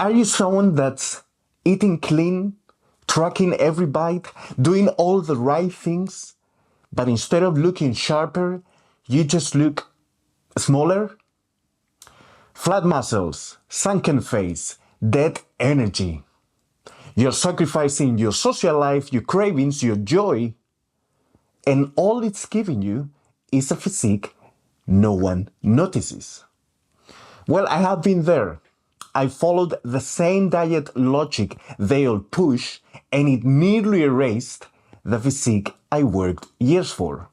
Are you someone that's eating clean, tracking every bite, doing all the right things, but instead of looking sharper, you just look smaller? Flat muscles, sunken face, dead energy. You're sacrificing your social life, your cravings, your joy, and all it's giving you is a physique no one notices. Well, I have been there. I followed the same diet logic they all push, and it nearly erased the physique I worked years for.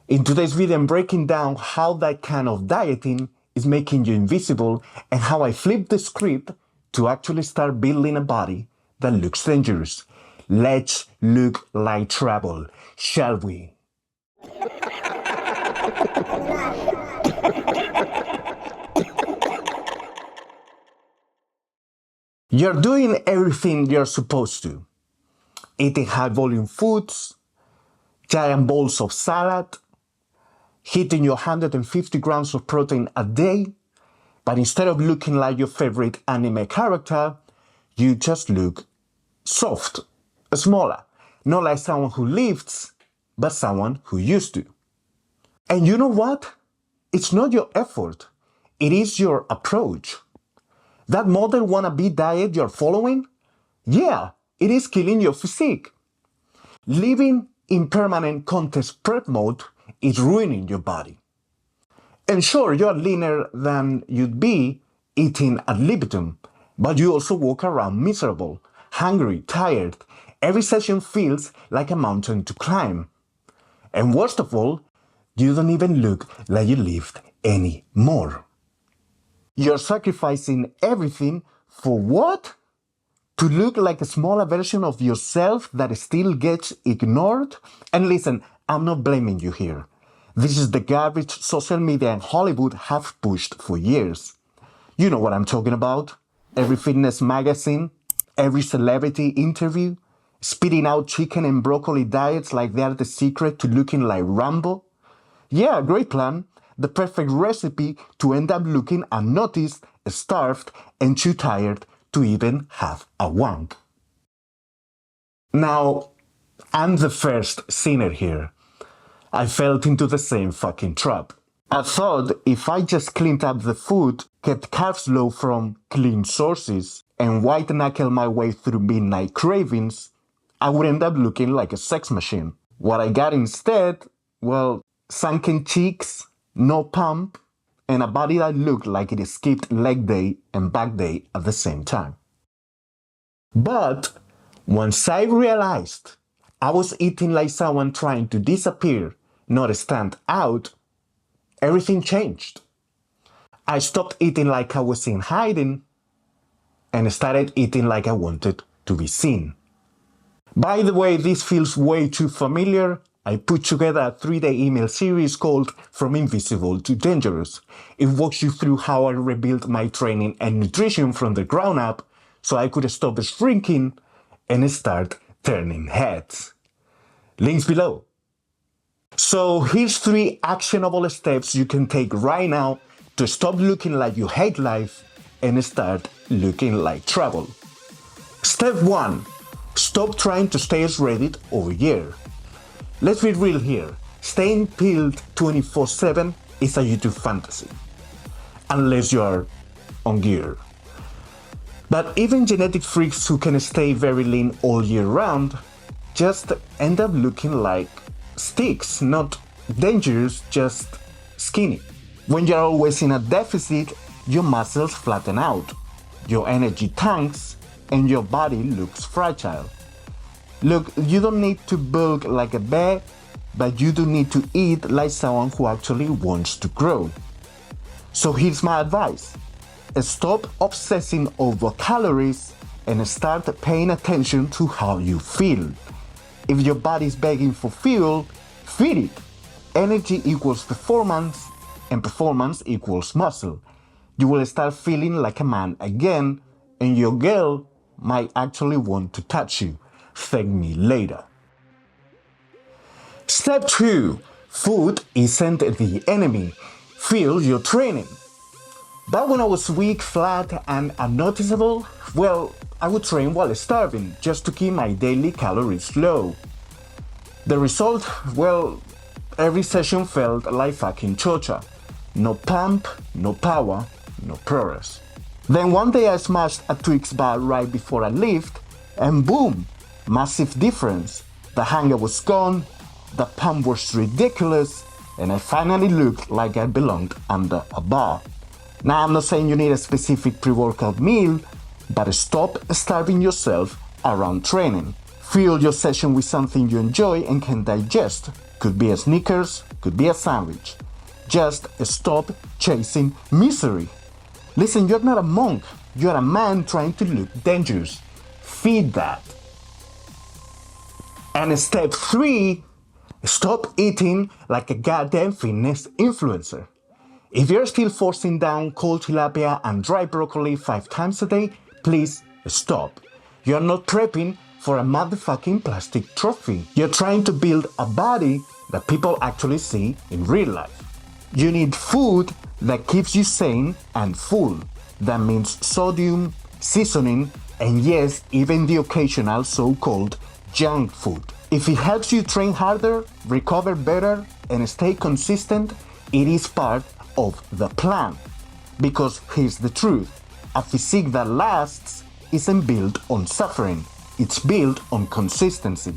In today's video, I'm breaking down how that kind of dieting is making you invisible and how I flipped the script to actually start building a body that looks dangerous. Let's look like trouble, shall we? You're doing everything you're supposed to. Eating high-volume foods, giant bowls of salad, hitting your 150 grams of protein a day, but instead of looking like your favorite anime character, you just look soft, smaller, not like someone who lifts, but someone who used to. And you know what? It's not your effort, it is your approach. That model wannabe diet you're following? Yeah, it is killing your physique. Living in permanent contest prep mode is ruining your body. And sure, you're leaner than you'd be eating ad libitum, but you also walk around miserable, hungry, tired. Every session feels like a mountain to climb. And worst of all, you don't even look like you lived anymore. You're sacrificing everything for what? To look like a smaller version of yourself that still gets ignored? And listen, I'm not blaming you here. This is the garbage social media and Hollywood have pushed for years. You know what I'm talking about. Every fitness magazine, every celebrity interview, spitting out chicken and broccoli diets like they're the secret to looking like Rambo. Yeah, great plan. The perfect recipe to end up looking unnoticed, starved, and too tired to even have a wank. Now, I'm the first sinner here. I fell into the same fucking trap. I thought if I just cleaned up the food, kept carbs low from clean sources, and white-knuckle my way through midnight cravings, I would end up looking like a sex machine. What I got instead, well, sunken cheeks, no pump, and a body that looked like it skipped leg day and back day at the same time. But once I realized I was eating like someone trying to disappear, not stand out, everything changed. I stopped eating like I was in hiding and started eating like I wanted to be seen. By the way, this feels way too familiar. I put together a 3-day email series called From Invisible to Dangerous. It walks you through how I rebuilt my training and nutrition from the ground up so I could stop shrinking and start turning heads. Links below. So here's 3 actionable steps you can take right now to stop looking like you hate life and start looking like trouble. Step 1. Stop trying to stay shredded over year. Let's be real here. Staying peeled 24/7 is a YouTube fantasy. Unless you are on gear. But even genetic freaks who can stay very lean all year round just end up looking like sticks, not dangerous, just skinny. When you're always in a deficit, your muscles flatten out, your energy tanks, and your body looks fragile. Look, you don't need to bulk like a bear, but you do need to eat like someone who actually wants to grow. So here's my advice. Stop obsessing over calories and start paying attention to how you feel. If your body's begging for fuel, feed it. Energy equals performance, and performance equals muscle. You will start feeling like a man again, and your girl might actually want to touch you. Thank me later. Step 2. Food isn't the enemy. Fuel your training. Back when I was weak, flat, and unnoticeable, well, I would train while starving just to keep my daily calories low. The result, well, every session felt like fucking chocha. No pump, no power, no progress. Then one day I smashed a Twix bar right before I lift, and boom, massive difference. The hunger was gone, the pump was ridiculous, and I finally looked like I belonged under a bar. Now I'm not saying you need a specific pre-workout meal, but stop starving yourself around training. Fill your session with something you enjoy and can digest. Could be a Snickers, could be a sandwich. Just stop chasing misery. Listen, you're not a monk. You're a man trying to look dangerous. Feed that. And step 3, stop eating like a goddamn fitness influencer. If you're still forcing down cold tilapia and dry broccoli 5 times a day, please stop. You're not prepping for a motherfucking plastic trophy. You're trying to build a body that people actually see in real life. You need food that keeps you sane and full. That means sodium, seasoning, and yes, even the occasional so-called junk food. If it helps you train harder, recover better, and stay consistent, it is part of the plan. Because here's the truth, a physique that lasts isn't built on suffering, it's built on consistency.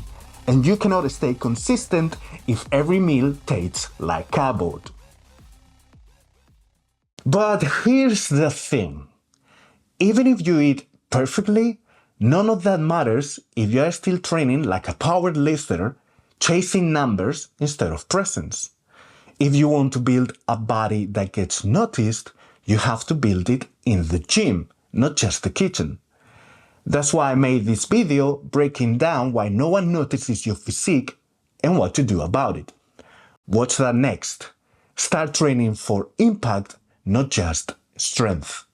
And you cannot stay consistent if every meal tastes like cardboard. But here's the thing, even if you eat perfectly, none of that matters if you are still training like a power lifter, chasing numbers instead of presence. If you want to build a body that gets noticed, you have to build it in the gym, not just the kitchen. That's why I made this video breaking down why no one notices your physique and what to do about it. Watch that next. Start training for impact, not just strength.